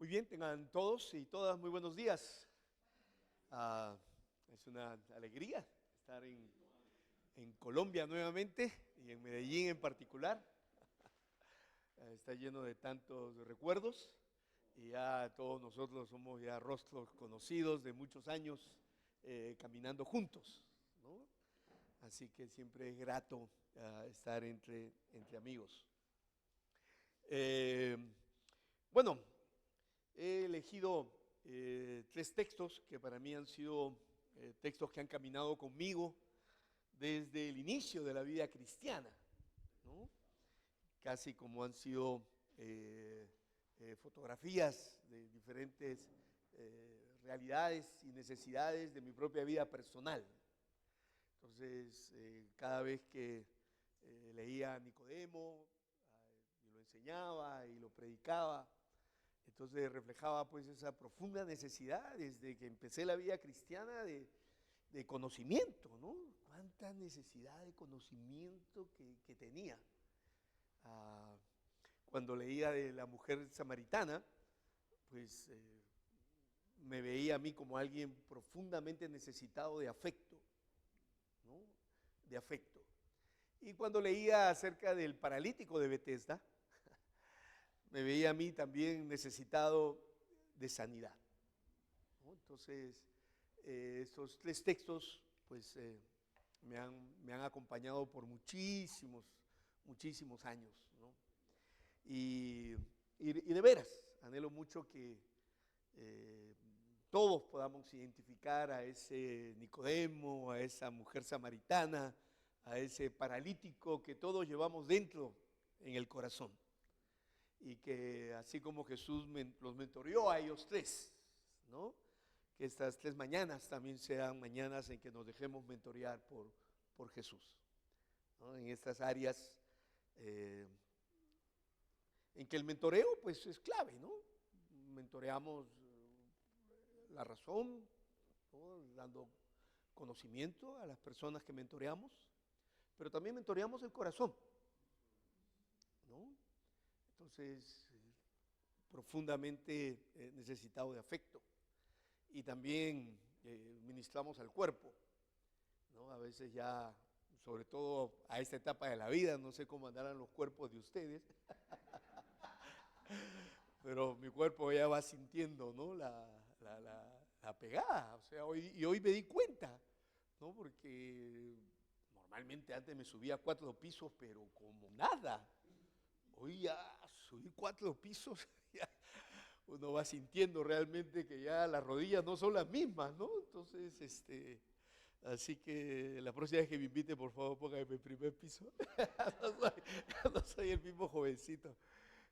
Muy bien, tengan todos y todas muy buenos días. Es una alegría estar en Colombia nuevamente y en Medellín en particular. Está lleno de tantos recuerdos y ya todos nosotros somos ya rostros conocidos de muchos años caminando juntos, ¿no? Así que siempre es grato estar entre amigos. Bueno, he elegido 3 textos que para mí han sido textos que han caminado conmigo desde el inicio de la vida cristiana, ¿no? Casi como han sido fotografías de diferentes realidades y necesidades de mi propia vida personal. Entonces, cada vez que leía a Nicodemo, y lo enseñaba y lo predicaba, entonces reflejaba pues esa profunda necesidad desde que empecé la vida cristiana de conocimiento, ¿no? Cuánta necesidad de conocimiento que tenía. Cuando leía de la mujer samaritana, pues me veía a mí como alguien profundamente necesitado de afecto, ¿no? De afecto. Y cuando leía acerca del paralítico de Betesda, me veía a mí también necesitado de sanidad, ¿no? Entonces, estos 3 textos pues me han acompañado por muchísimos años, ¿no? Y de veras, anhelo mucho que todos podamos identificar a ese Nicodemo, a esa mujer samaritana, a ese paralítico que todos llevamos dentro en el corazón. Y que así como Jesús los mentoreó a ellos 3, ¿no? Que estas 3 mañanas también sean mañanas en que nos dejemos mentorear por Jesús, ¿no? En estas áreas en que el mentoreo pues es clave, ¿no? Mentoreamos la razón, ¿no? Dando conocimiento a las personas que mentoreamos, pero también mentoreamos el corazón, ¿no? Entonces, profundamente necesitado de afecto. Y también ministramos al cuerpo, ¿no? A veces ya, sobre todo a esta etapa de la vida, no sé cómo andarán los cuerpos de ustedes, pero mi cuerpo ya va sintiendo, ¿no? la pegada. O sea, hoy me di cuenta, ¿no? Porque normalmente antes me subía 4 pisos, pero como nada. Hoy ya subir 4 pisos, ya uno va sintiendo realmente que ya las rodillas no son las mismas, ¿no? Entonces, así que la próxima vez que me invite, por favor, póngame el primer piso. no soy el mismo jovencito,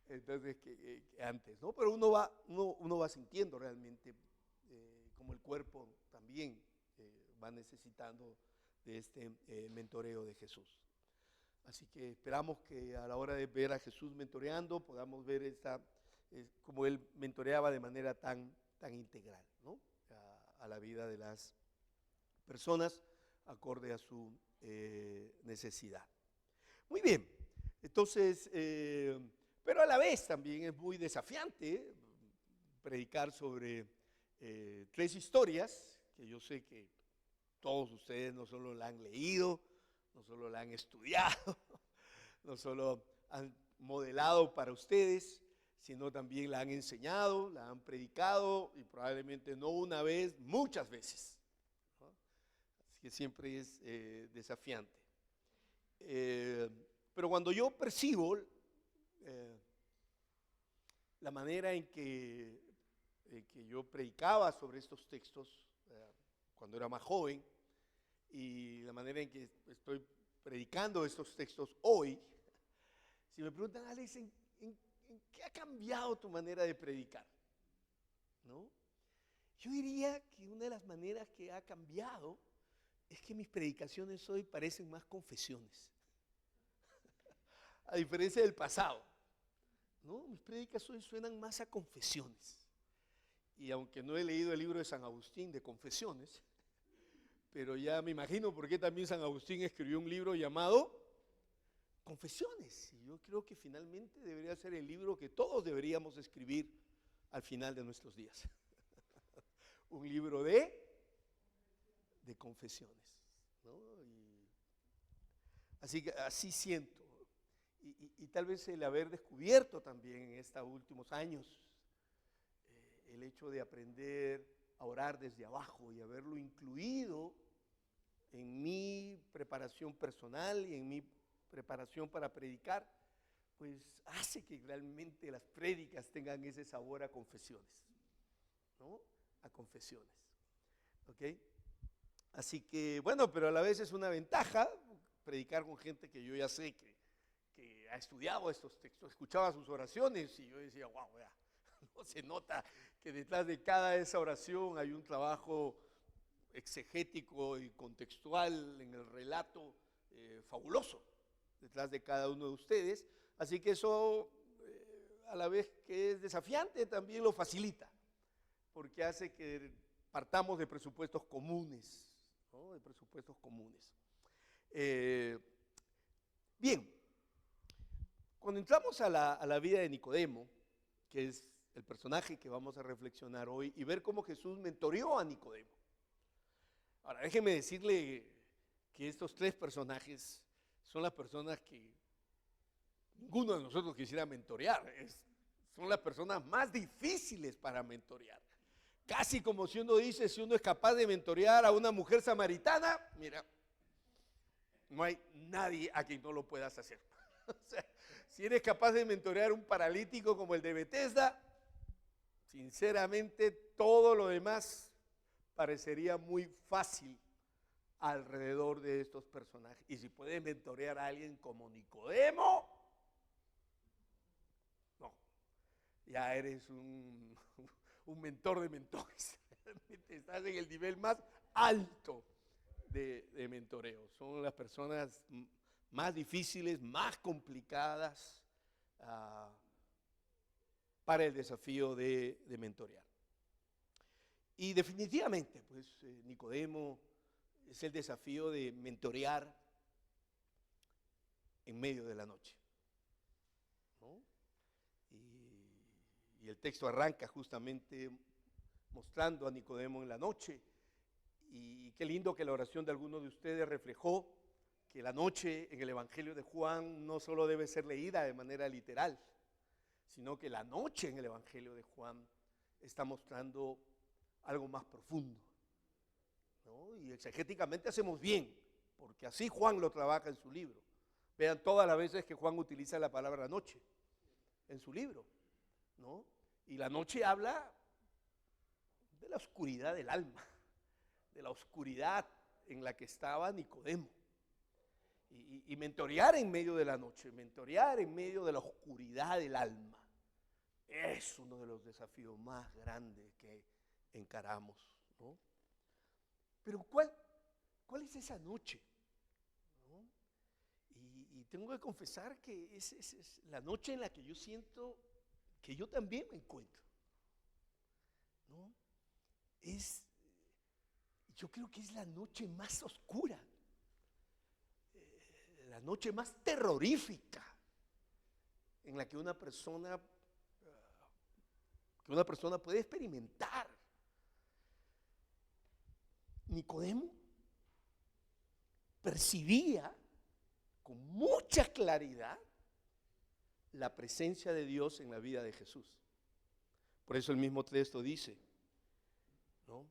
entonces, que antes, ¿no? Pero uno va sintiendo realmente como el cuerpo también va necesitando de este mentoreo de Jesús. Así que esperamos que a la hora de ver a Jesús mentoreando podamos ver como Él mentoreaba de manera tan integral, ¿no? A la vida de las personas acorde a su necesidad. Muy bien, entonces, pero a la vez también es muy desafiante predicar sobre 3 historias que yo sé que todos ustedes no solo la han leído, no solo la han estudiado, no solo han modelado para ustedes, sino también la han enseñado, la han predicado y probablemente no una vez, muchas veces, ¿no? Así que siempre es desafiante. Pero cuando yo percibo la manera en que yo predicaba sobre estos textos cuando era más joven, y la manera en que estoy predicando estos textos hoy, si me preguntan, Alex, ¿en qué ha cambiado tu manera de predicar? ¿No? Yo diría que una de las maneras que ha cambiado es que mis predicaciones hoy parecen más confesiones, a diferencia del pasado, ¿no? Mis predicas hoy suenan más a confesiones, y aunque no he leído el libro de San Agustín de confesiones, pero ya me imagino por qué también San Agustín escribió un libro llamado Confesiones. Y yo creo que finalmente debería ser el libro que todos deberíamos escribir al final de nuestros días. Un libro de confesiones, ¿no? Así que así siento. Y tal vez el haber descubierto también en estos últimos años el hecho de aprender a orar desde abajo y haberlo incluido en mi preparación personal y en mi preparación para predicar, pues hace que realmente las prédicas tengan ese sabor a confesiones, ¿no? A confesiones, ¿ok? Así que, bueno, pero a la vez es una ventaja predicar con gente que yo ya sé que ha estudiado estos textos, escuchaba sus oraciones y yo decía, wow, ya, no se nota que detrás de cada esa oración hay un trabajo exegético y contextual en el relato fabuloso detrás de cada uno de ustedes. Así que eso, a la vez que es desafiante, también lo facilita, porque hace que partamos de presupuestos comunes, ¿no? De presupuestos comunes. Bien, cuando entramos a la vida de Nicodemo, que es el personaje que vamos a reflexionar hoy, y ver cómo Jesús mentoreó a Nicodemo. Ahora, déjeme decirle que estos tres personajes son las personas que ninguno de nosotros quisiera mentorear. Son las personas más difíciles para mentorear. Casi como si uno dice, si uno es capaz de mentorear a una mujer samaritana, mira, no hay nadie a quien no lo puedas hacer. O sea, si eres capaz de mentorear un paralítico como el de Bethesda, sinceramente todo lo demás parecería muy fácil alrededor de estos personajes. Y si puedes mentorear a alguien como Nicodemo, no, ya eres un mentor de mentores. Estás en el nivel más alto de mentoreo. Son las personas más difíciles, más complicadas para el desafío de mentorear. Y definitivamente, pues Nicodemo es el desafío de mentorear en medio de la noche, ¿no? Y el texto arranca justamente mostrando a Nicodemo en la noche. Y qué lindo que la oración de algunos de ustedes reflejó que la noche en el Evangelio de Juan no solo debe ser leída de manera literal, sino que la noche en el Evangelio de Juan está mostrando algo más profundo, ¿no? Y exegéticamente hacemos bien, porque así Juan lo trabaja en su libro. Vean todas las veces que Juan utiliza la palabra noche en su libro, ¿no? Y la noche habla de la oscuridad del alma, de la oscuridad en la que estaba Nicodemo. Y mentorear en medio de la noche, mentorear en medio de la oscuridad del alma, es uno de los desafíos más grandes que encaramos, ¿no? Pero ¿cuál es esa noche? ¿No? Y tengo que confesar que es la noche en la que yo siento que yo también me encuentro, ¿no? Yo creo que es la noche más oscura, la noche más terrorífica en la que una persona puede experimentar. Nicodemo percibía con mucha claridad la presencia de Dios en la vida de Jesús. Por eso el mismo texto dice, ¿no?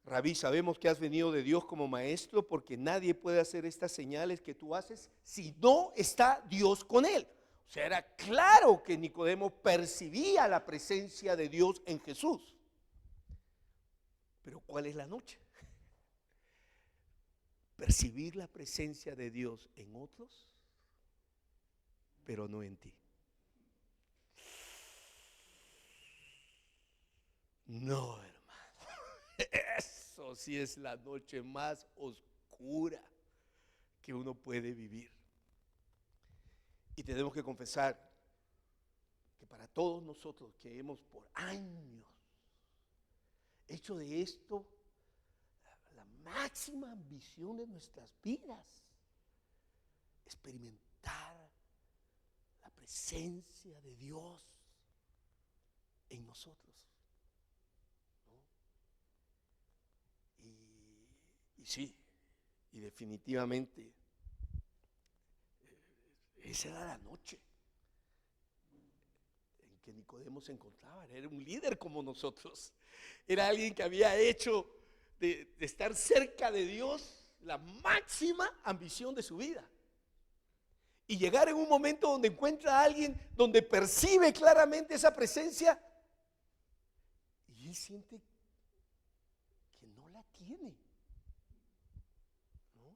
Rabí, sabemos que has venido de Dios como maestro, porque nadie puede hacer estas señales que tú haces si no está Dios con él. O sea, era claro que Nicodemo percibía la presencia de Dios en Jesús. Pero ¿cuál es la noche? Percibir la presencia de Dios en otros, pero no en ti. No, hermano. Eso sí es la noche más oscura que uno puede vivir. Y tenemos que confesar que para todos nosotros que hemos por años hecho de esto la máxima ambición de nuestras vidas, experimentar la presencia de Dios en nosotros, ¿no? Y sí, y definitivamente esa era la noche en que Nicodemo se encontraba. Era un líder como nosotros, era alguien que había hecho de estar cerca de Dios la máxima ambición de su vida. Y llegar en un momento donde encuentra a alguien, donde percibe claramente esa presencia, y él siente que no la tiene, ¿no?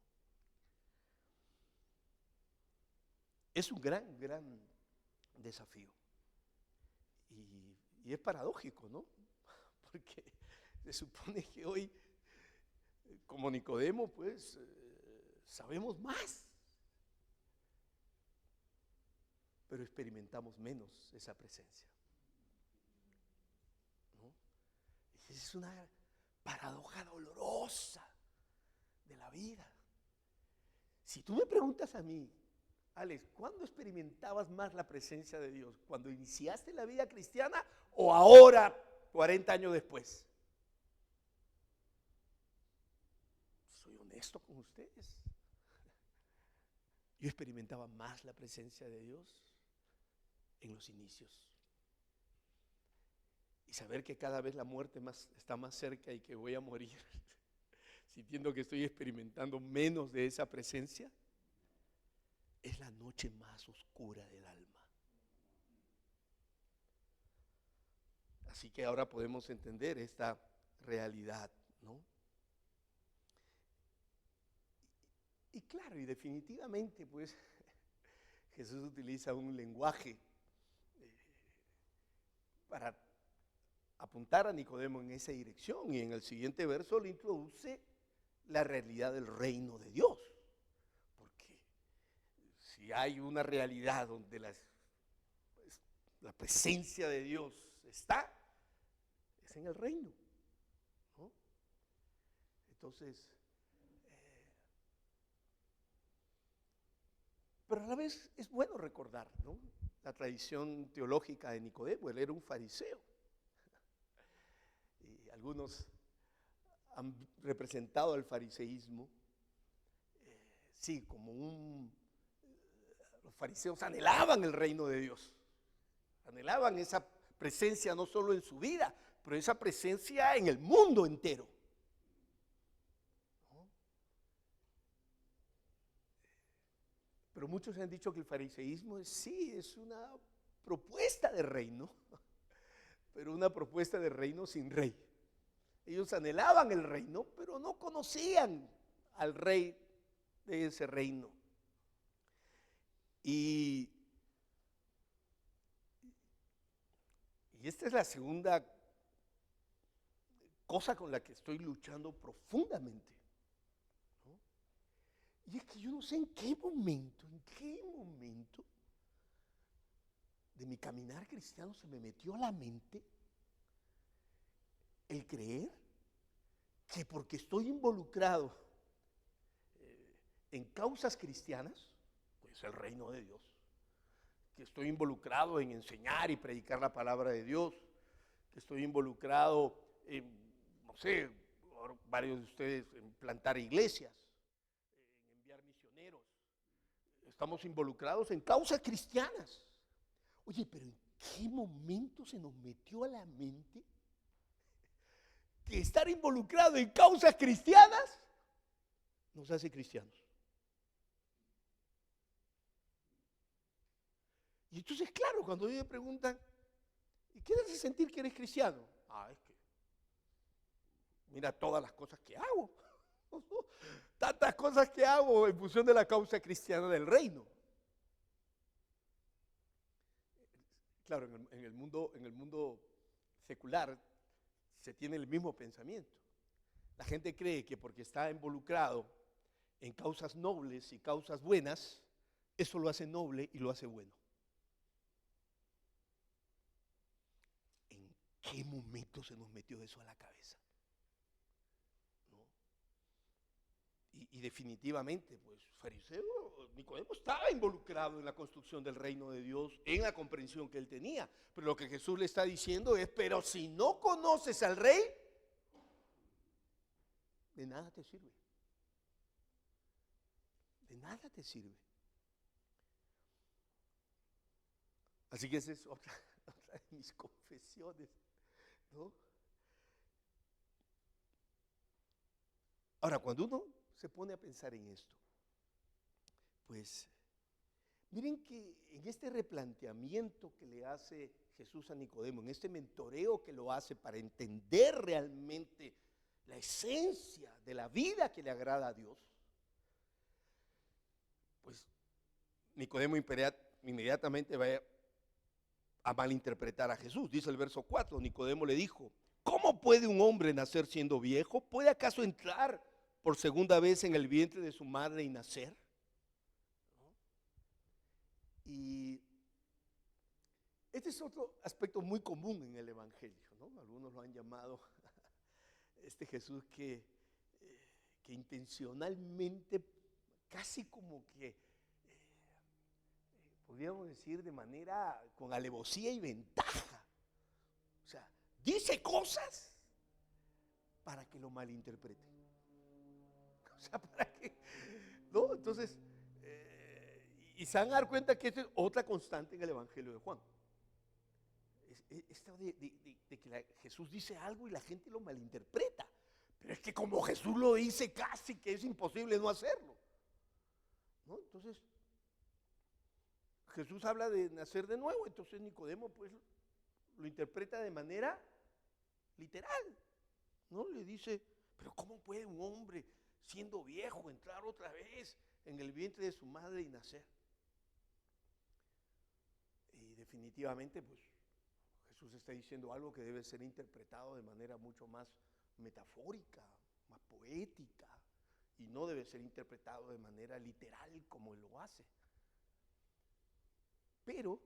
Es un gran, gran desafío. Y es paradójico, ¿no? Porque se supone que hoy, como Nicodemo, pues sabemos más, pero experimentamos menos esa presencia, ¿no? Es una paradoja dolorosa de la vida. Si tú me preguntas a mí, Alex, ¿cuándo experimentabas más la presencia de Dios? ¿Cuando iniciaste la vida cristiana o ahora, 40 años después? Soy honesto con ustedes. Yo experimentaba más la presencia de Dios en los inicios. Y saber que cada vez la muerte está más cerca y que voy a morir, sintiendo que estoy experimentando menos de esa presencia, es la noche más oscura del alma. Así que ahora podemos entender esta realidad, ¿no? Y claro, y definitivamente, pues, Jesús utiliza un lenguaje para apuntar a Nicodemo en esa dirección, y en el siguiente verso le introduce la realidad del reino de Dios. Porque si hay una realidad donde la presencia de Dios está, es en el reino, ¿no? Entonces, pero a la vez es bueno recordar, ¿no?, la tradición teológica de Nicodemo. Él era un fariseo. Y algunos han representado al fariseísmo, sí, como los fariseos anhelaban el reino de Dios, anhelaban esa presencia no solo en su vida, pero esa presencia en el mundo entero, ¿no? Pero muchos han dicho que el fariseísmo es una propuesta de reino, pero una propuesta de reino sin rey. Ellos anhelaban el reino, pero no conocían al rey de ese reino. Y esta es la segunda cosa con la que estoy luchando profundamente, ¿no? Y es que yo no sé en qué momento de mi caminar cristiano se me metió a la mente el creer que porque estoy involucrado en causas cristianas, pues el reino de Dios, que estoy involucrado en enseñar y predicar la palabra de Dios, que estoy involucrado en, no sé, varios de ustedes en plantar iglesias, en enviar misioneros, estamos involucrados en causas cristianas. Oye, pero ¿en qué momento se nos metió a la mente que estar involucrado en causas cristianas nos hace cristianos? Y entonces, claro, cuando me preguntan, ¿y qué te hace sentir que eres cristiano? Es que mira todas las cosas que hago, tantas cosas que hago en función de la causa cristiana del reino. Claro, en el mundo secular se tiene el mismo pensamiento. La gente cree que porque está involucrado en causas nobles y causas buenas, eso lo hace noble y lo hace bueno. ¿En qué momento se nos metió eso a la cabeza? ¿No? Y definitivamente, pues, fariseo, Nicodemo estaba involucrado en la construcción del reino de Dios, en la comprensión que él tenía. Pero lo que Jesús le está diciendo es, pero si no conoces al rey, de nada te sirve. De nada te sirve. Así que esa es otra de mis confesiones, ¿no? Ahora, cuando uno se pone a pensar en esto, pues miren que en este replanteamiento que le hace Jesús a Nicodemo, en este mentoreo que lo hace para entender realmente la esencia de la vida que le agrada a Dios, pues Nicodemo inmediatamente va a malinterpretar a Jesús. Dice el verso 4, Nicodemo le dijo, ¿cómo puede un hombre nacer siendo viejo? ¿Puede acaso entrar por segunda vez en el vientre de su madre y nacer? Y este es otro aspecto muy común en el Evangelio, ¿no? Algunos lo han llamado este Jesús que intencionalmente, casi como que, podríamos decir de manera con alevosía y ventaja, o sea, dice cosas para que lo malinterpreten. O sea, para que, ¿no? Entonces, y se van a dar cuenta que esta es otra constante en el Evangelio de Juan. Esto de que Jesús dice algo y la gente lo malinterpreta. Pero es que como Jesús lo dice, casi que es imposible no hacerlo, ¿no? Entonces, Jesús habla de nacer de nuevo, entonces Nicodemo pues lo interpreta de manera literal, ¿no? Le dice, pero ¿cómo puede un hombre siendo viejo entrar otra vez en el vientre de su madre y nacer? Y definitivamente pues Jesús está diciendo algo que debe ser interpretado de manera mucho más metafórica, más poética, y no debe ser interpretado de manera literal como él lo hace. Pero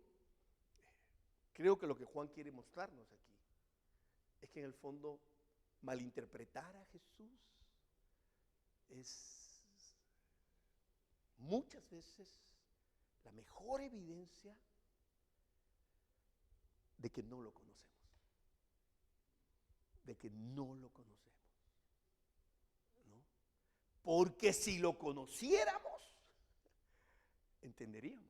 creo que lo que Juan quiere mostrarnos aquí es que en el fondo malinterpretar a Jesús es muchas veces la mejor evidencia de que no lo conocemos, de que no lo conocemos, ¿no? Porque si lo conociéramos, entenderíamos.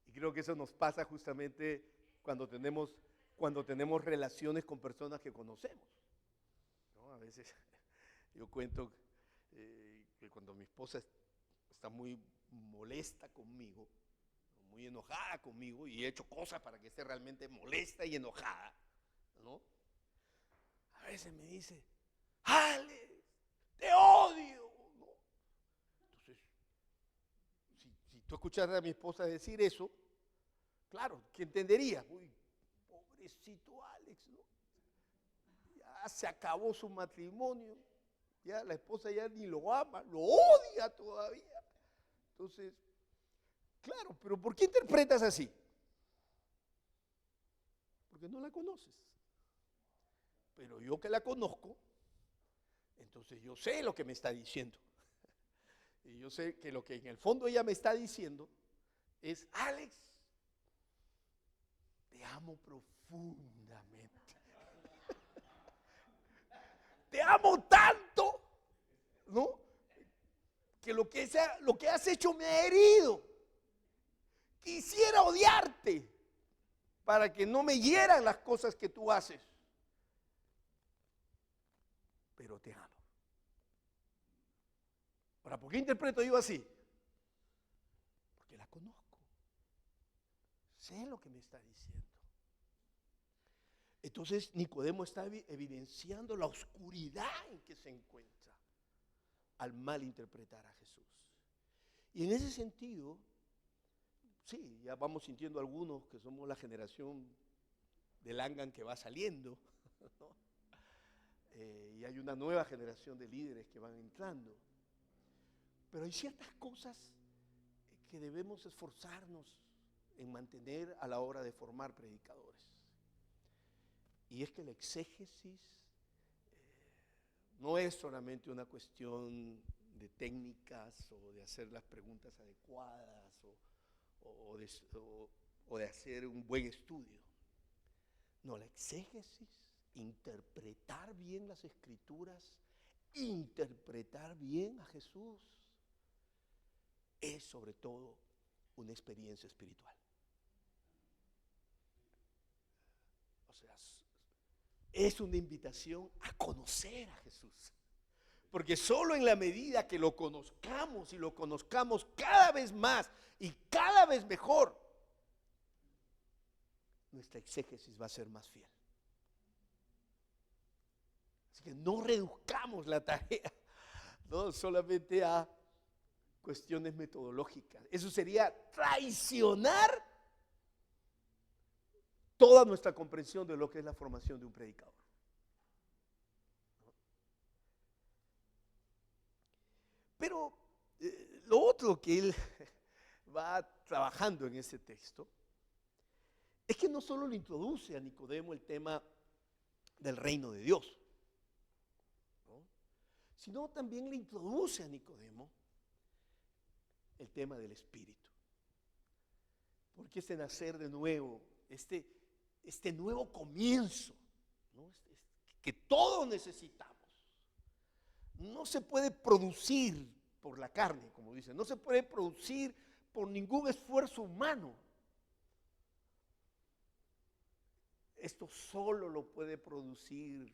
Y creo que eso nos pasa justamente cuando tenemos relaciones con personas que conocemos, ¿no? A veces yo cuento que cuando mi esposa está muy molesta conmigo, muy enojada conmigo, y he hecho cosas para que esté realmente molesta y enojada, ¿no? A veces me dice, ¡Alex, te odio! ¿No? Entonces, si tú escucharas a mi esposa decir eso, claro, ¿qué entendería? Uy, pobrecito Alex, ¿no? Ya se acabó su matrimonio, ya la esposa ya ni lo ama, lo odia todavía. Entonces, claro, pero ¿por qué interpretas así? Porque no la conoces. Pero yo que la conozco, entonces yo sé lo que me está diciendo. Y yo sé que lo que en el fondo ella me está diciendo es, Alex, te amo profundamente. Te amo tanto, ¿no? Que lo que has hecho me ha herido. Quisiera odiarte para que no me hieran las cosas que tú haces. Pero te amo. Ahora, ¿por qué interpreto yo así? Porque la conozco. Sé lo que me está diciendo. Entonces Nicodemo está evidenciando la oscuridad en que se encuentra al malinterpretar a Jesús. Y en ese sentido, sí, ya vamos sintiendo algunos que somos la generación del Angan que va saliendo, ¿no? Y hay una nueva generación de líderes que van entrando. Pero hay ciertas cosas que debemos esforzarnos en mantener a la hora de formar predicadores. Y es que la exégesis no es solamente una cuestión de técnicas o de hacer las preguntas adecuadas o de hacer un buen estudio. No, la exégesis, interpretar bien las escrituras, interpretar bien a Jesús, es sobre todo una experiencia espiritual. O sea, es una invitación a conocer a Jesús. Porque solo en la medida que lo conozcamos y lo conozcamos cada vez más y cada vez mejor, nuestra exégesis va a ser más fiel. Así que no reduzcamos la tarea, no solamente a cuestiones metodológicas. Eso sería traicionar toda nuestra comprensión de lo que es la formación de un predicador. Pero lo otro que él va trabajando en ese texto es que no solo le introduce a Nicodemo el tema del reino de Dios, ¿no?, sino también le introduce a Nicodemo el tema del Espíritu. Porque este nacer de nuevo, este nuevo comienzo, ¿no?, que todos necesitamos, no se puede producir por la carne, como dicen, no se puede producir por ningún esfuerzo humano. Esto solo lo puede producir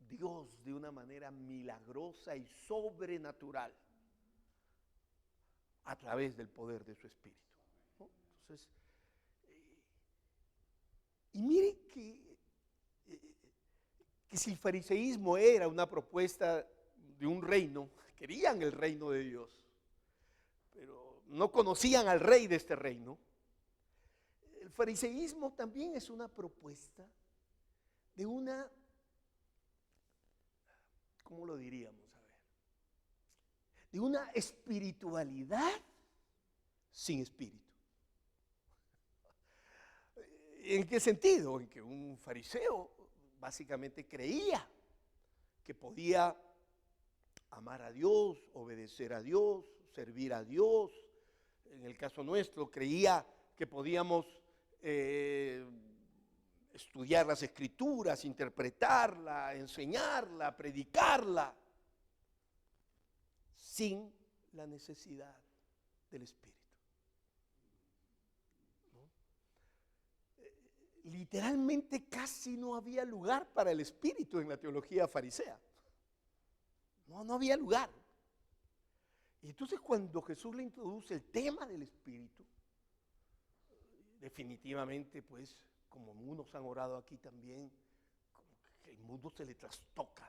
Dios de una manera milagrosa y sobrenatural a través del poder de su Espíritu, ¿no? Entonces, y mire que si el fariseísmo era una propuesta de un reino, querían el reino de Dios, pero no conocían al rey de este reino. El fariseísmo también es una propuesta de una, ¿cómo lo diríamos? A ver, de una espiritualidad sin espíritu. ¿En qué sentido? En que un fariseo básicamente creía que podía amar a Dios, obedecer a Dios, servir a Dios. En el caso nuestro, creía que podíamos estudiar las escrituras, interpretarla, enseñarla, predicarla, sin la necesidad del Espíritu, ¿no? Literalmente casi no había lugar para el Espíritu en la teología farisea. No había lugar. Y entonces cuando Jesús le introduce el tema del Espíritu, definitivamente, pues, como unos han orado aquí también, como que el mundo se le trastoca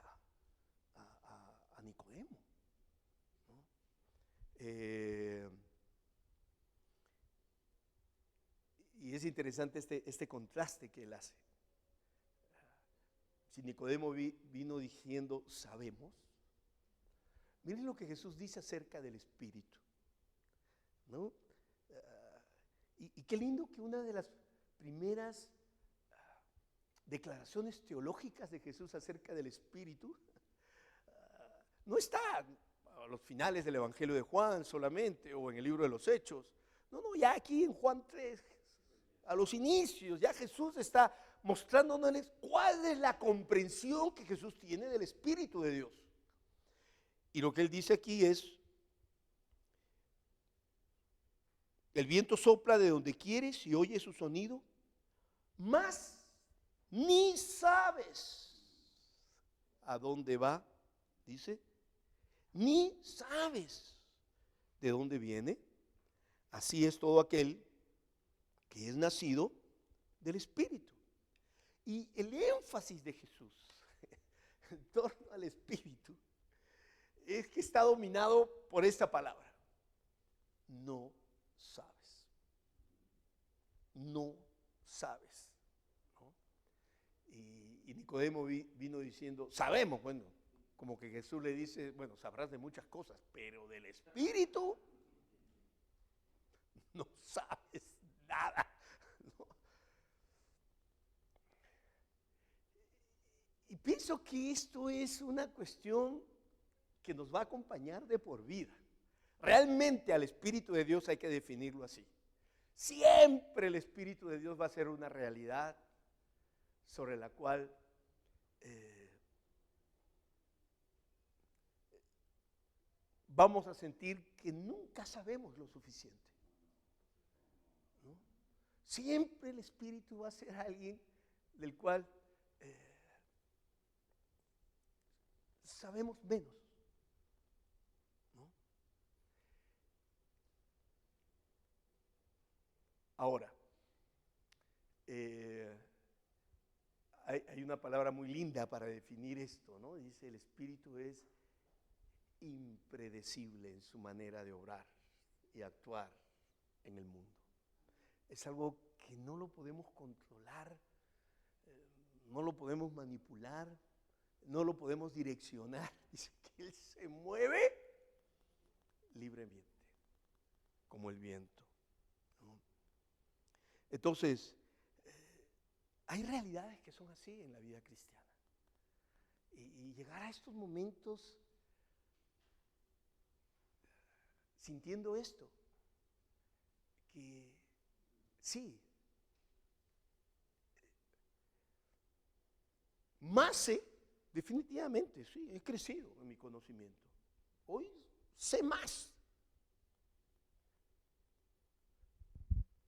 a Nicodemo, ¿no? Y es interesante este contraste que él hace. Si Nicodemo vino diciendo, sabemos, miren lo que Jesús dice acerca del Espíritu, ¿no? Y qué lindo que una de las primeras declaraciones teológicas de Jesús acerca del Espíritu no está a los finales del Evangelio de Juan solamente o en el libro de los Hechos. No, ya aquí en Juan 3, a los inicios, ya Jesús está mostrándonos cuál es la comprensión que Jesús tiene del Espíritu de Dios. Y lo que él dice aquí es: el viento sopla de donde quieres y oyes su sonido, mas ni sabes a dónde va, dice, ni sabes de dónde viene. Así es todo aquel que es nacido del Espíritu. Y el énfasis de Jesús en torno al Espíritu es que está dominado por esta palabra: no sabes. No sabes, ¿no? Y Nicodemo vino diciendo, sabemos, bueno, como que Jesús le dice, bueno, sabrás de muchas cosas, pero del Espíritu no sabes nada, ¿no? Y pienso que esto es una cuestión que nos va a acompañar de por vida. Realmente al Espíritu de Dios hay que definirlo así. Siempre el Espíritu de Dios va a ser una realidad sobre la cual vamos a sentir que nunca sabemos lo suficiente, ¿no? Siempre el Espíritu va a ser alguien del cual sabemos menos, ¿no? Ahora, hay una palabra muy linda para definir esto, ¿no? Dice, el Espíritu es impredecible en su manera de obrar y actuar en el mundo. Es algo que no lo podemos controlar, no lo podemos manipular, no lo podemos direccionar. Dice que Él se mueve libremente, como el viento, ¿no? Entonces, hay realidades que son así en la vida cristiana. Y llegar a estos momentos sintiendo esto, que sí, más sé, definitivamente, sí, he crecido en mi conocimiento. Hoy sé más,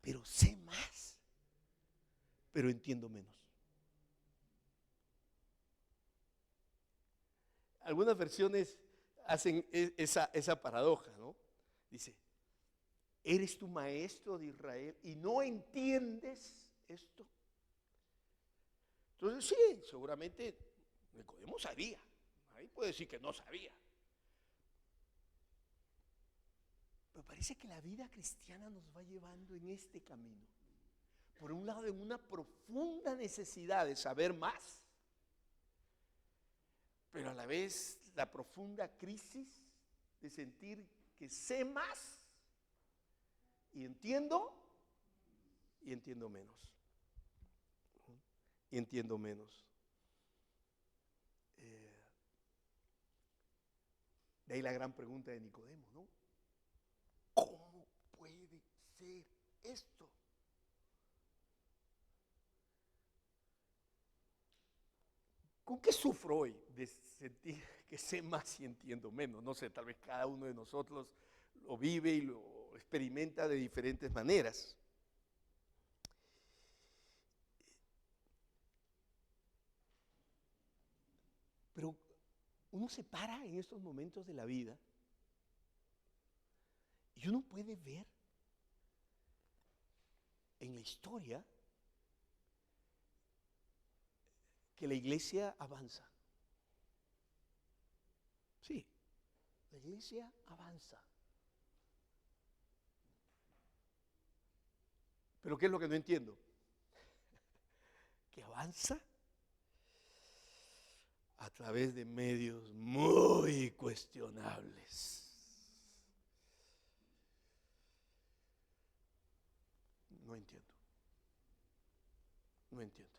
pero sé más, pero entiendo menos. Algunas versiones hacen esa paradoja, ¿no? Dice, ¿eres tu maestro de Israel y no entiendes esto? Entonces sí, seguramente Nicodemo sabía. Ahí puede decir que no sabía. Pero parece que la vida cristiana nos va llevando en este camino. Por un lado, en una profunda necesidad de saber más, pero a la vez la profunda crisis de sentir que sé más y entiendo menos. Y entiendo menos. De ahí la gran pregunta de Nicodemo, ¿no? ¿Cómo puede ser esto? ¿Con qué sufro hoy de sentir que sé más y entiendo menos? No sé, tal vez cada uno de nosotros lo vive y lo experimenta de diferentes maneras. Pero uno se para en estos momentos de la vida y uno puede ver en la historia que la iglesia avanza. Sí, la iglesia avanza. Pero ¿qué es lo que no entiendo? Que avanza a través de medios muy cuestionables. No entiendo. No entiendo.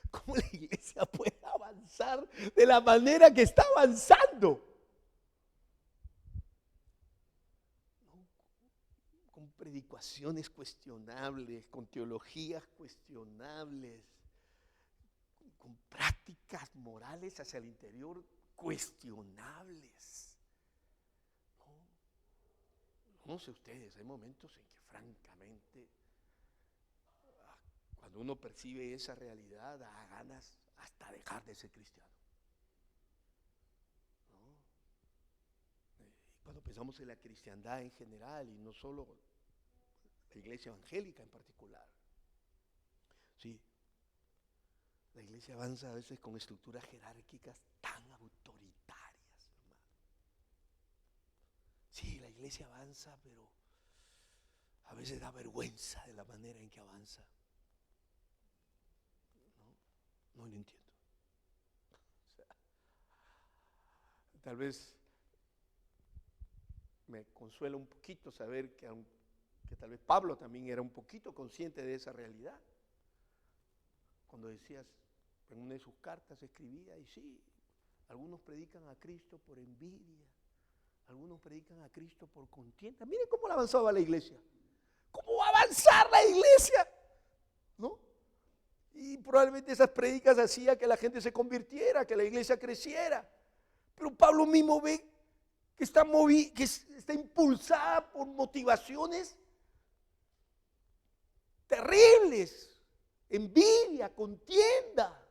¿Cómo la iglesia puede avanzar de la manera que está avanzando? Con predicaciones cuestionables, con teologías cuestionables, con prácticas morales hacia el interior cuestionables. No sé ustedes, hay momentos en que francamente, cuando uno percibe esa realidad, da ganas hasta dejar de ser cristiano, ¿no? Y cuando pensamos en la cristiandad en general y no solo la iglesia evangélica en particular, sí, la iglesia avanza a veces con estructuras jerárquicas tan autoritarias, hermano. Sí, la iglesia avanza, pero a veces da vergüenza de la manera en que avanza. No lo entiendo. O sea, tal vez me consuela un poquito saber que tal vez Pablo también era un poquito consciente de esa realidad. Cuando decías, en una de sus cartas escribía, y sí, Algunos predican a Cristo por envidia. Algunos predican a Cristo por contienda. Miren cómo avanzaba la iglesia. ¿Cómo va a avanzar la iglesia? ¿No? Y probablemente esas prédicas hacían que la gente se convirtiera, que la iglesia creciera. Pero Pablo mismo ve que está impulsada por motivaciones terribles, envidia, contienda.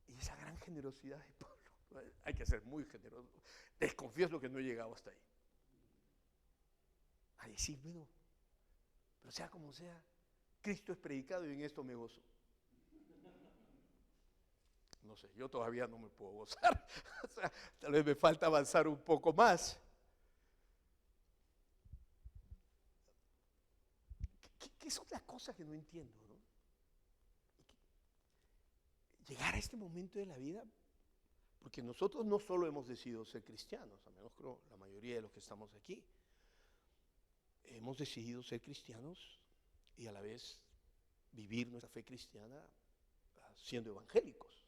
Y esa gran generosidad de Pablo, hay que ser muy generoso. Desconfieso que no he llegado hasta ahí. A decir, bueno, pero sea como sea, Cristo es predicado y en esto me gozo. No sé, yo todavía no me puedo gozar. O sea, tal vez me falta avanzar un poco más. ¿Qué son las cosas que no entiendo, ¿no? Llegar a este momento de la vida, porque nosotros no solo hemos decidido ser cristianos, a menos creo la mayoría de los que estamos aquí, hemos decidido ser cristianos y a la vez vivir nuestra fe cristiana siendo evangélicos.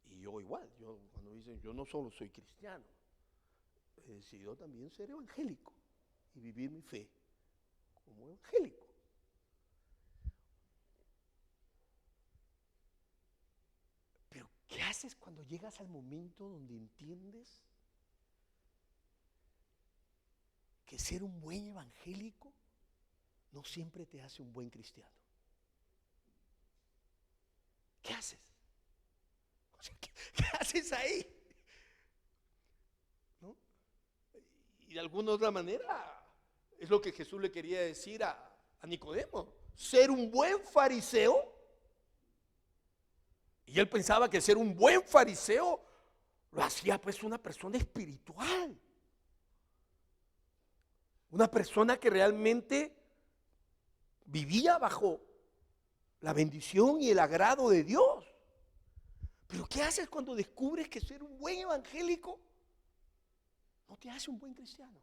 Y yo igual, cuando dicen yo no solo soy cristiano, he decidido también ser evangélico y vivir mi fe como evangélico. Pero ¿qué haces cuando llegas al momento donde entiendes que ser un buen evangélico no siempre te hace un buen cristiano? ¿Qué haces? O sea, ¿qué haces ahí? ¿No? Y de alguna otra manera es lo que Jesús le quería decir a Nicodemo. Ser un buen fariseo. Y él pensaba que ser un buen fariseo lo hacía pues una persona espiritual. Una persona que realmente vivía bajo la bendición y el agrado de Dios. Pero ¿qué haces cuando descubres que ser un buen evangélico no te hace un buen cristiano?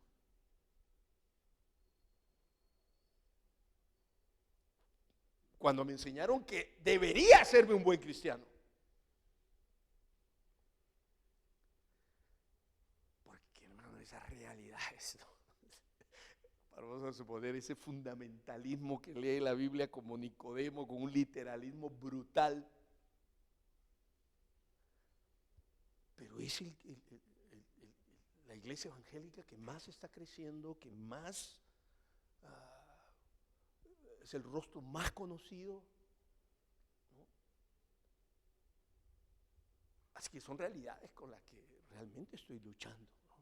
Cuando me enseñaron que debería hacerme un buen cristiano. Porque, hermano, esas realidades, ¿no? Vamos a suponer ese fundamentalismo que lee la Biblia como Nicodemo, con un literalismo brutal. Pero es la iglesia evangélica que más está creciendo, que más es el rostro más conocido, ¿no? Así que son realidades con las que realmente estoy luchando, ¿no?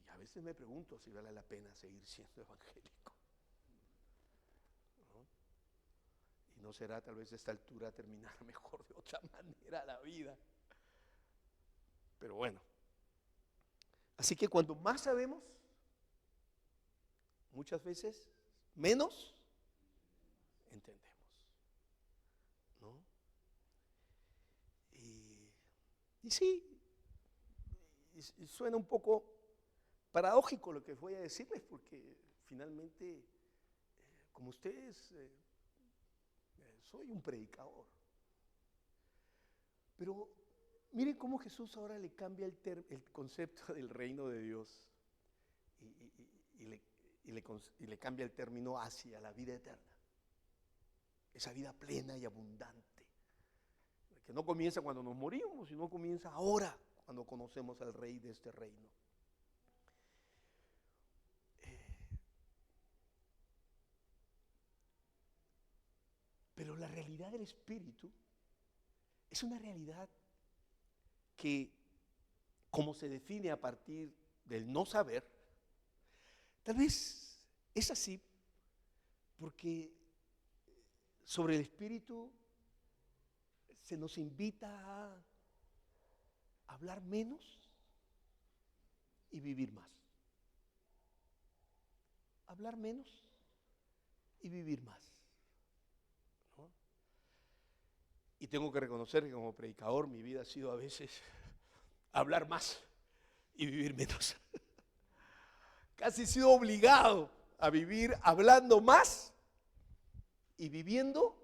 Y a veces me pregunto si vale la pena seguir siendo evangélico, ¿no? Y no será tal vez a esta altura terminar mejor de otra manera la vida. Pero bueno, así que cuando más sabemos, muchas veces menos entendemos, ¿no? Y sí, y suena un poco paradójico lo que voy a decirles, porque finalmente, como ustedes, soy un predicador. Pero miren cómo Jesús ahora le cambia el concepto del reino de Dios y le cambia el término hacia la vida eterna. Esa vida plena y abundante, que no comienza cuando nos morimos, sino comienza ahora, cuando conocemos al Rey de este reino. Pero la realidad del Espíritu es una realidad que, como se define a partir del no saber, tal vez es así porque sobre el Espíritu se nos invita a hablar menos y vivir más. Hablar menos y vivir más, ¿no? Y tengo que reconocer que como predicador mi vida ha sido a veces hablar más y vivir menos. Casi he sido obligado a vivir hablando más y viviendo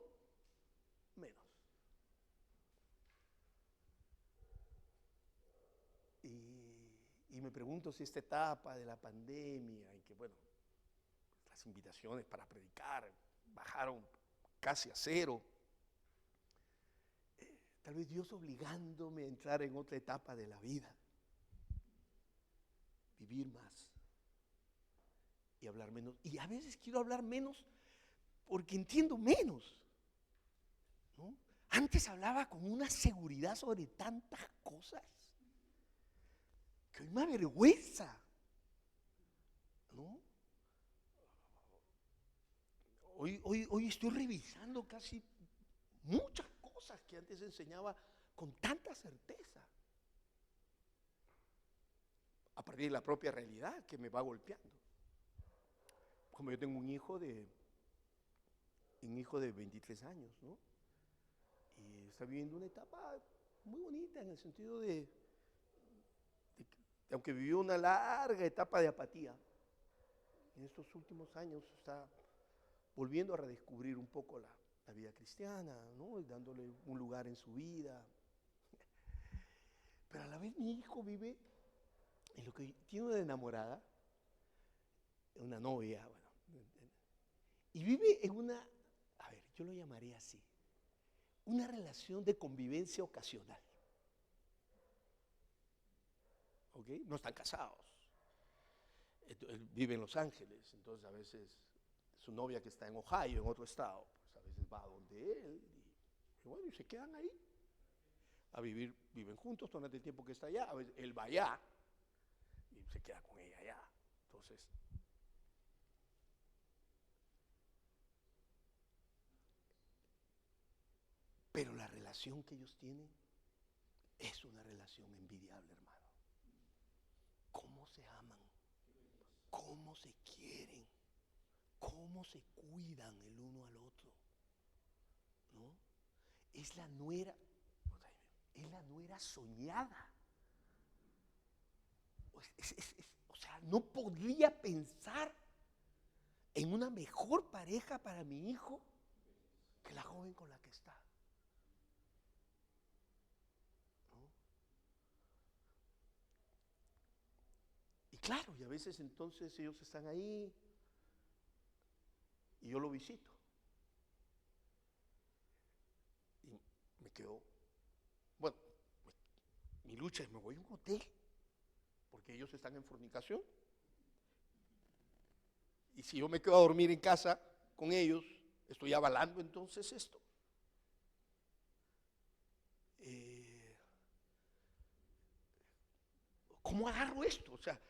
me pregunto si esta etapa de la pandemia, en que, bueno, las invitaciones para predicar bajaron casi a cero, tal vez Dios obligándome a entrar en otra etapa de la vida, vivir más y hablar menos. Y a veces quiero hablar menos porque entiendo menos, ¿no? Antes hablaba con una seguridad sobre tantas cosas que hoy me avergüenza, ¿no? Hoy estoy revisando casi muchas cosas que antes enseñaba con tanta certeza, a partir de la propia realidad que me va golpeando. Como yo tengo un hijo de 23 años, ¿no? Y está viviendo una etapa muy bonita en el sentido de aunque vivió una larga etapa de apatía, en estos últimos años está volviendo a redescubrir un poco la vida cristiana, ¿no? Y dándole un lugar en su vida. Pero a la vez mi hijo vive en lo que tiene una enamorada, una novia, bueno, y vive en una, a ver, yo lo llamaría así, una relación de convivencia ocasional. ¿Ok? No están casados. Él vive en Los Ángeles, entonces a veces su novia que está en Ohio, en otro estado, pues a veces va a donde él y bueno, y se quedan ahí a vivir, viven juntos durante el tiempo que está allá, a veces él va allá y se queda con ella allá. Entonces, pero la relación que ellos tienen es una relación envidiable, hermano. ¿Cómo se aman? ¿Cómo se quieren? ¿Cómo se cuidan el uno al otro? ¿No? Es la nuera soñada. O sea, no podría pensar en una mejor pareja para mi hijo que la joven con la que está, ¿no? Y claro, y a veces entonces ellos están ahí y yo lo visito y me quedo, bueno, mi lucha es me voy a un hotel porque ellos están en fornicación y si yo me quedo a dormir en casa con ellos, estoy avalando entonces esto. ¿Cómo agarro esto? O sea,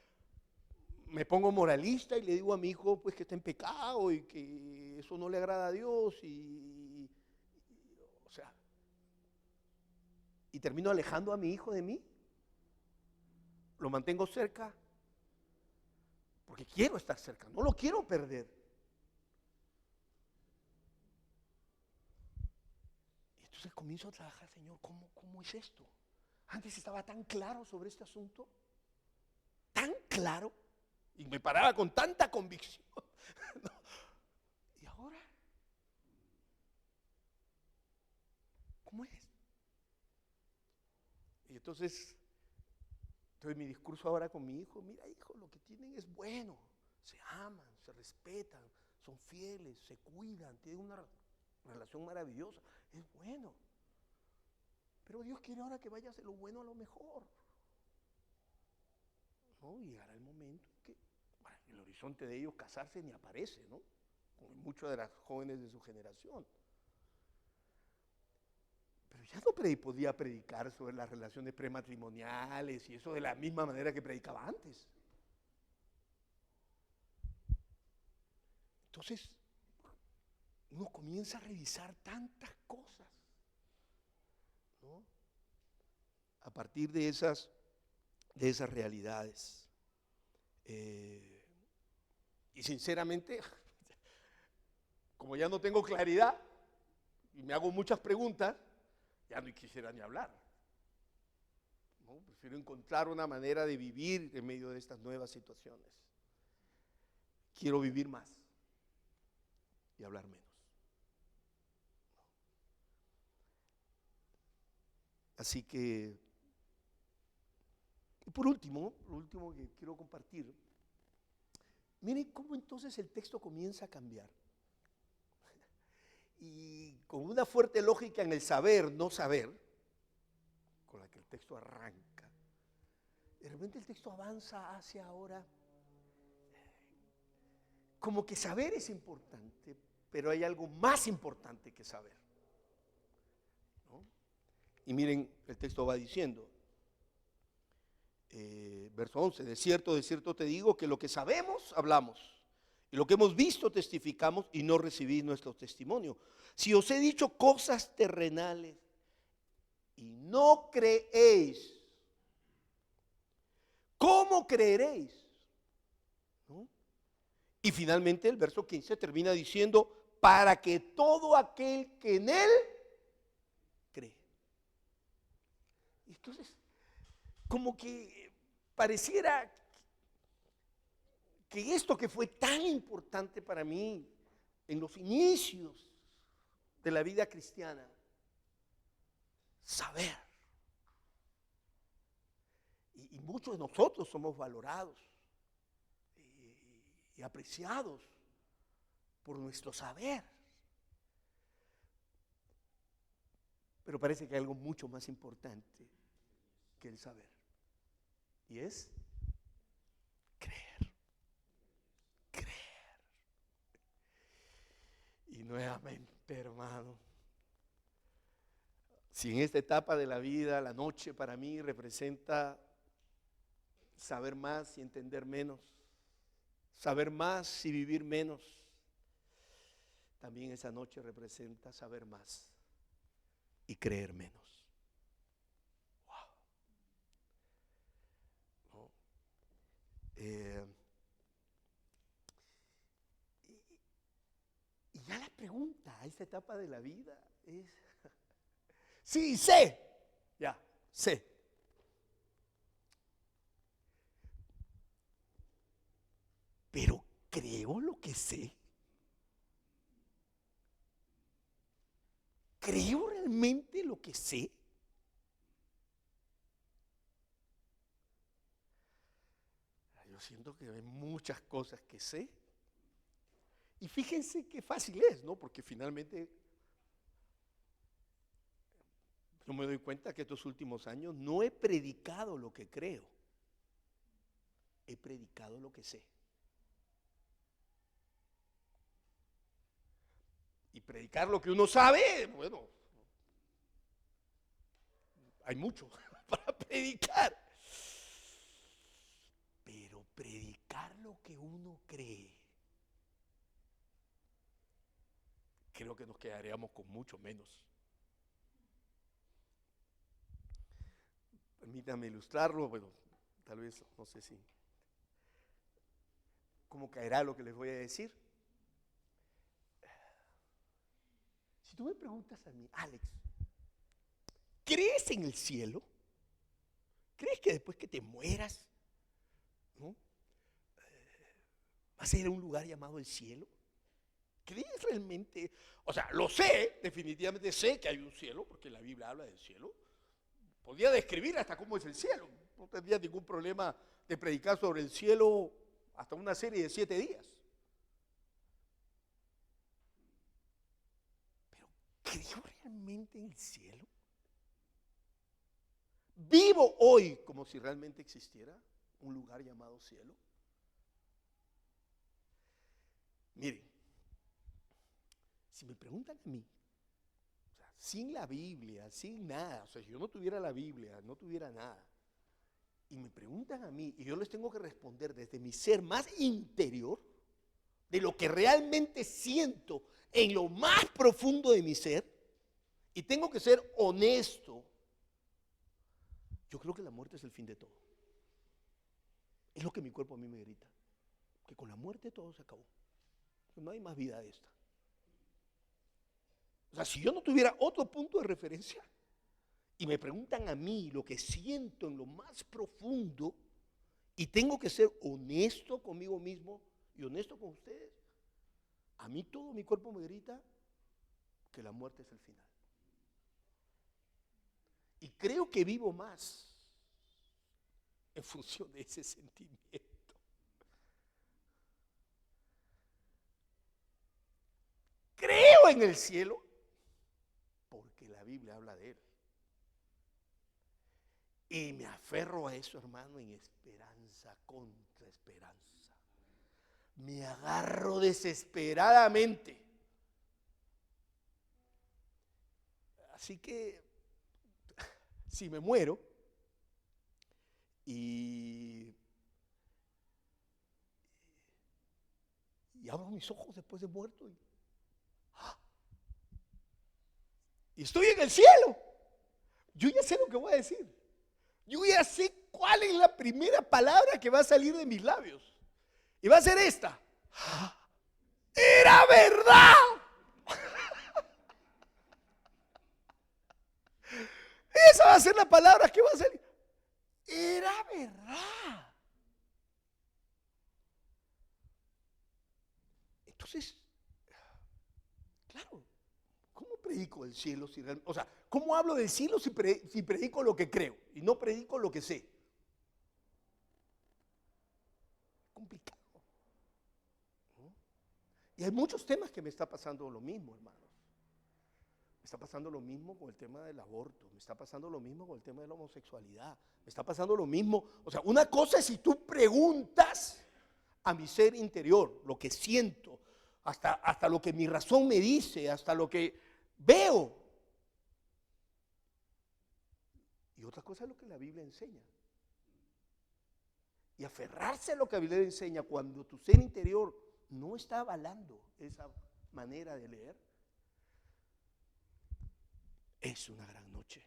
me pongo moralista y le digo a mi hijo pues que está en pecado y que eso no le agrada a Dios o sea, y termino alejando a mi hijo de mí, lo mantengo cerca porque quiero estar cerca, no lo quiero perder. Y entonces comienzo a trabajar, Señor, ¿cómo es esto? Antes estaba tan claro sobre este asunto, tan claro, y me paraba con tanta convicción. ¿No? Y ahora, ¿cómo es? Y entonces mi discurso ahora con mi hijo, mira hijo, lo que tienen es bueno, se aman, se respetan, son fieles, se cuidan, tienen una relación maravillosa, es bueno. Pero Dios quiere ahora que vayas de lo bueno a lo mejor. ¿No? Y llegará el momento en que bueno, en el horizonte de ellos casarse ni aparece, ¿no? Como muchas de las jóvenes de su generación. Pero ya no podía predicar sobre las relaciones prematrimoniales y eso de la misma manera que predicaba antes. Entonces, uno comienza a revisar tantas cosas, ¿no? A partir de esas realidades. Y sinceramente, como ya no tengo claridad y me hago muchas preguntas, ya no quisiera ni hablar, ¿no? Prefiero encontrar una manera de vivir en medio de estas nuevas situaciones. Quiero vivir más y hablar menos. Así que Y por último, lo último que quiero compartir, miren cómo entonces el texto comienza a cambiar. Y con una fuerte lógica en el saber, no saber, con la que el texto arranca, de repente el texto avanza hacia ahora, como que saber es importante, pero hay algo más importante que saber, ¿no? Y miren, el texto va diciendo, verso 11, de cierto te digo que lo que sabemos, hablamos, y lo que hemos visto, testificamos, y no recibís nuestro testimonio. Si os he dicho cosas terrenales y no creéis, ¿cómo creeréis? ¿No? Y finalmente el verso 15 termina diciendo, para que todo aquel que en él cree. Entonces, como que pareciera que esto que fue tan importante para mí en los inicios de la vida cristiana, saber. Y muchos de nosotros somos valorados y apreciados por nuestro saber. Pero parece que hay algo mucho más importante que el saber. Y es creer. Creer. Y nuevamente, hermano, si en esta etapa de la vida, la noche para mí representa saber más y entender menos, saber más y vivir menos, también esa noche representa saber más y creer menos. Wow. ¿No? Y ya la pregunta a esta etapa de la vida es, sí, sé, ya, sé. Pero creo lo que sé. ¿Creo realmente lo que sé? Yo siento que hay muchas cosas que sé. Y fíjense qué fácil es, ¿no? Porque finalmente yo me doy cuenta que estos últimos años no he predicado lo que creo. He predicado lo que sé. Y predicar lo que uno sabe, bueno, hay mucho para predicar. Pero predicar lo que uno cree, creo que nos quedaríamos con mucho menos. Permítame ilustrarlo, bueno, tal vez, no sé si, cómo caerá lo que les voy a decir. Si tú me preguntas a mí, Alex, ¿crees en el cielo? ¿Crees que después que te mueras, ¿no? vas a ir a un lugar llamado el cielo? ¿Crees realmente? O sea, lo sé, definitivamente sé que hay un cielo, porque la Biblia habla del cielo. Podría describir hasta cómo es el cielo. No tendría ningún problema de predicar sobre el cielo hasta una serie de 7 días. Pero ¿creo realmente en el cielo? ¿Vivo hoy como si realmente existiera un lugar llamado cielo? Miren, si me preguntan a mí, o sea, sin la Biblia, sin nada, o sea, si yo no tuviera la Biblia, no tuviera nada, y me preguntan a mí, y yo les tengo que responder desde mi ser más interior, de lo que realmente siento en lo más profundo de mi ser, y tengo que ser honesto, yo creo que la muerte es el fin de todo. Es lo que mi cuerpo a mí me grita, que con la muerte todo se acabó, que no hay más vida de esta. O sea, si yo no tuviera otro punto de referencia y me preguntan a mí lo que siento en lo más profundo y tengo que ser honesto conmigo mismo y honesto con ustedes, a mí todo mi cuerpo me grita que la muerte es el final. Y creo que vivo más en función de ese sentimiento. Creo en el cielo porque la Biblia habla de él. Y me aferro a eso, hermano, en esperanza contra esperanza. Me agarro desesperadamente. Así que, si me muero y abro mis ojos después de muerto y estoy en el cielo, yo ya sé lo que voy a decir. Yo ya sé cuál es la primera palabra que va a salir de mis labios. Y va a ser esta. ¡Era verdad! Esa va a ser la palabra que va a salir. Era verdad. Entonces, claro, ¿cómo predico el cielo si realmente, o sea, cómo hablo del cielo si predico lo que creo y no predico lo que sé? Complicado. ¿No? Y hay muchos temas que me está pasando lo mismo, hermanos. Me está pasando lo mismo con el tema del aborto, me está pasando lo mismo con el tema de la homosexualidad, me está pasando lo mismo. O sea, una cosa es si tú preguntas a mi ser interior, lo que siento, hasta lo que mi razón me dice, hasta lo que veo. Y otra cosa es lo que la Biblia enseña. Y aferrarse a lo que la Biblia enseña cuando tu ser interior no está avalando esa manera de leer, es una gran noche.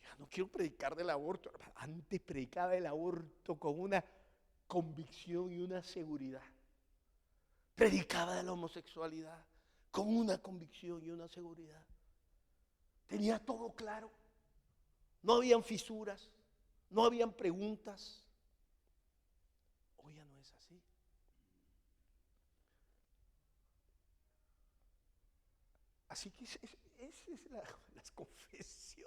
Ya no quiero predicar del aborto. Antes predicaba el aborto con una convicción y una seguridad. Predicaba de la homosexualidad con una convicción y una seguridad. Tenía todo claro. No habían fisuras, no habían preguntas. Hoy ya no es así. Así que esa es las confesiones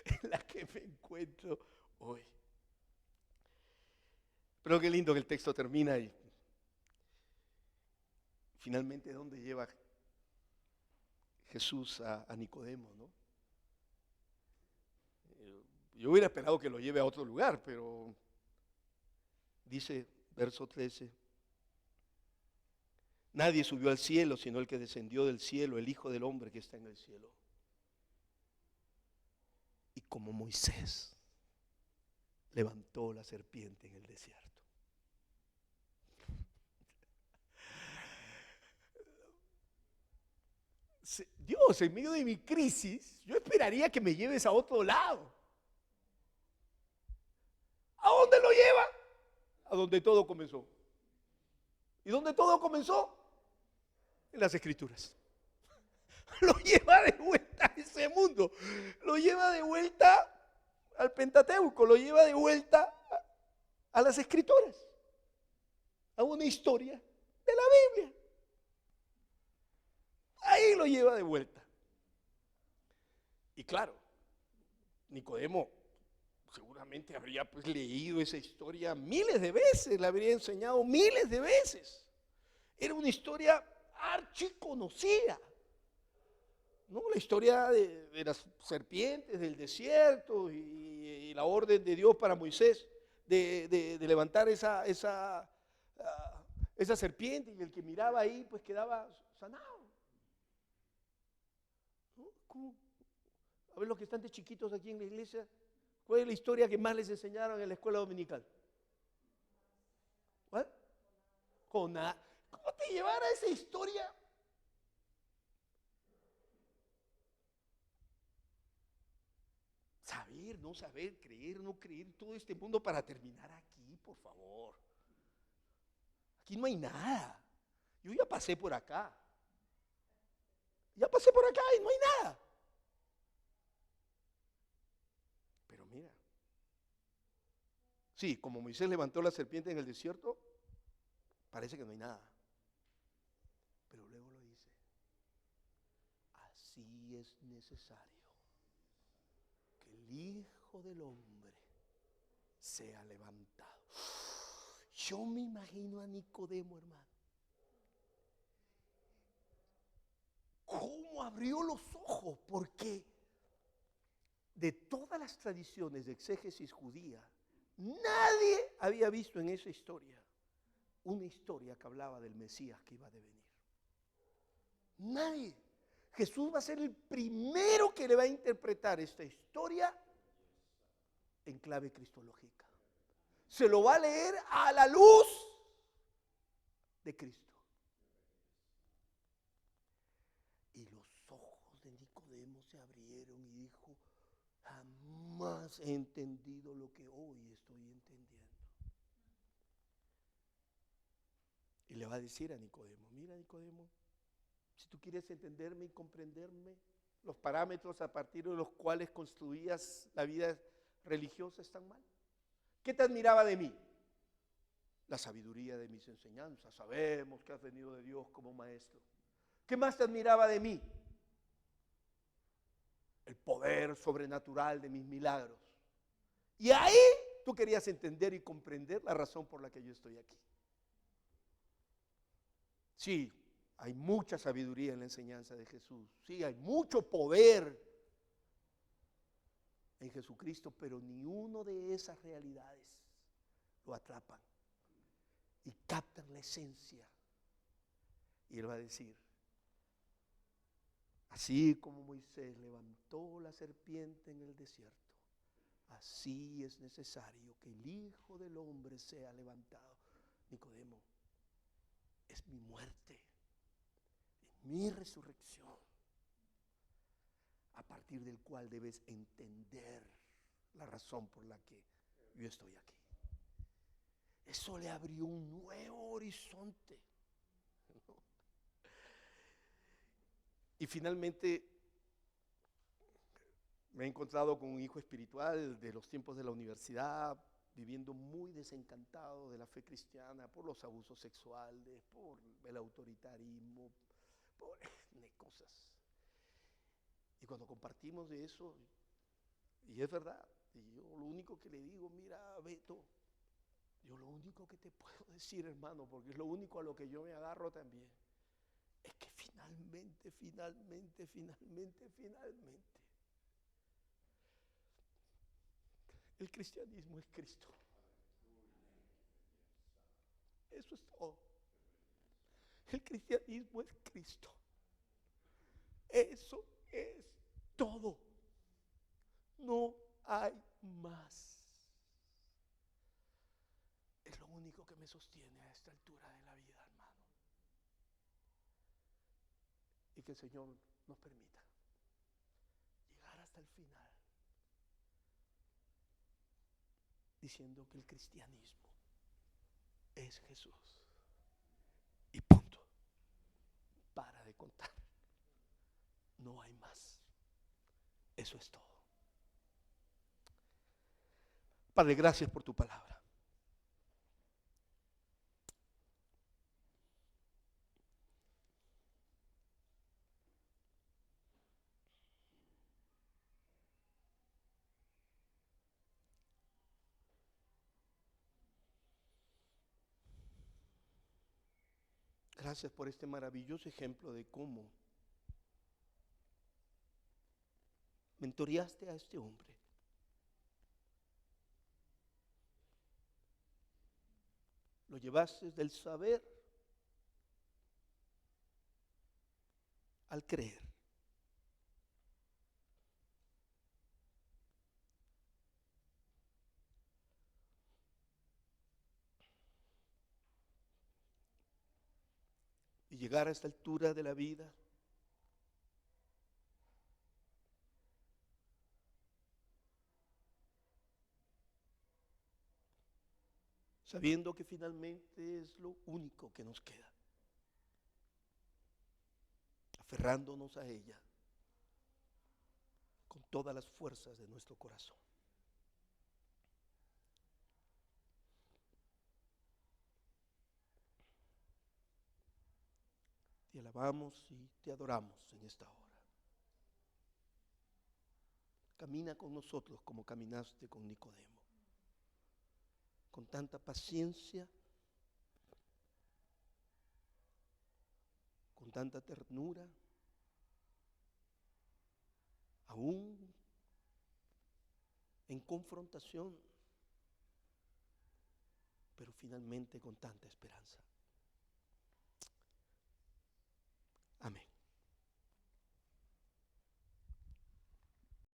en las que me encuentro hoy. Pero qué lindo que el texto termina y finalmente ¿dónde lleva Jesús a Nicodemo, ¿no? Yo hubiera esperado que lo lleve a otro lugar, pero dice, verso 13, nadie subió al cielo sino el que descendió del cielo, el Hijo del Hombre que está en el cielo. Y como Moisés levantó la serpiente en el desierto. Dios, en medio de mi crisis, yo esperaría que me lleves a otro lado. ¿A dónde lo lleva? A donde todo comenzó. ¿Y dónde todo comenzó? En las Escrituras. Lo lleva de vuelta a ese mundo. Lo lleva de vuelta al Pentateuco. Lo lleva de vuelta a las Escrituras. A una historia de la Biblia. Ahí lo lleva de vuelta. Y claro, Nicodemo seguramente habría pues leído esa historia miles de veces, la habría enseñado miles de veces. Era una historia archiconocida, ¿no? La historia de las serpientes del desierto y la orden de Dios para Moisés de levantar esa serpiente, y el que miraba ahí pues quedaba sanado. ¿No? ¿Cómo? A ver, los que están de chiquitos aquí en la iglesia, ¿cuál es la historia que más les enseñaron en la escuela dominical? ¿Cuál? Jonás. ¿Cómo te llevara esa historia? Saber, no saber, creer, no creer, todo este mundo para terminar aquí, por favor. Aquí no hay nada. Yo ya pasé por acá. Ya pasé por acá y no hay nada. Pero mira, sí, como Moisés levantó la serpiente en el desierto, parece que no hay nada. Pero luego lo dice, así es necesario que el Hijo del Hombre sea levantado. Yo me imagino a Nicodemo, hermano. ¿Cómo abrió los ojos? Porque de todas las tradiciones de exégesis judía, nadie había visto en esa historia una historia que hablaba del Mesías que iba a devenir. Nadie. Jesús va a ser el primero que le va a interpretar esta historia en clave cristológica. Se lo va a leer a la luz de Cristo. Y los ojos de Nicodemo se abrieron y dijo: jamás he entendido lo que hoy estoy entendiendo. Y le va a decir a Nicodemo: mira, Nicodemo, si tú quieres entenderme y comprenderme, los parámetros a partir de los cuales construías la vida religiosa están mal. ¿Qué te admiraba de mí? La sabiduría de mis enseñanzas. Sabemos que has venido de Dios como maestro. ¿Qué más te admiraba de mí? El poder sobrenatural de mis milagros. Y ahí tú querías entender y comprender la razón por la que yo estoy aquí. Sí, hay mucha sabiduría en la enseñanza de Jesús. Sí, hay mucho poder en Jesucristo, pero ni uno de esas realidades lo atrapan y captan la esencia. Y él va a decir: así como Moisés levantó la serpiente en el desierto, así es necesario que el Hijo del Hombre sea levantado. Nicodemo, es mi muerte, es mi resurrección, a partir del cual debes entender la razón por la que yo estoy aquí. Eso le abrió un nuevo horizonte. Y finalmente me he encontrado con un hijo espiritual de los tiempos de la universidad, viviendo muy desencantado de la fe cristiana por los abusos sexuales, por el autoritarismo, por cosas. Y cuando compartimos de eso, y es verdad, y yo lo único que le digo: mira, Beto, yo lo único que te puedo decir, hermano, porque es lo único a lo que yo me agarro también, es que finalmente, el cristianismo es Cristo. Eso es todo. El cristianismo es Cristo. Eso es todo. No hay más. Es lo único que me sostiene a esta altura de la vida, hermano. Y que el Señor nos permita llegar hasta el final diciendo que el cristianismo es Jesús. Y punto. Para de contar. No hay más. Eso es todo. Padre, gracias por tu palabra. Gracias por este maravilloso ejemplo de cómo mentoreaste a este hombre. Lo llevaste del saber al creer. Y llegar a esta altura de la vida sabiendo que finalmente es lo único que nos queda, aferrándonos a ella con todas las fuerzas de nuestro corazón. Te alabamos y te adoramos en esta hora. Camina con nosotros como caminaste con Nicodemo. con tanta paciencia, con tanta ternura, aún en confrontación, pero finalmente con tanta esperanza. Amén.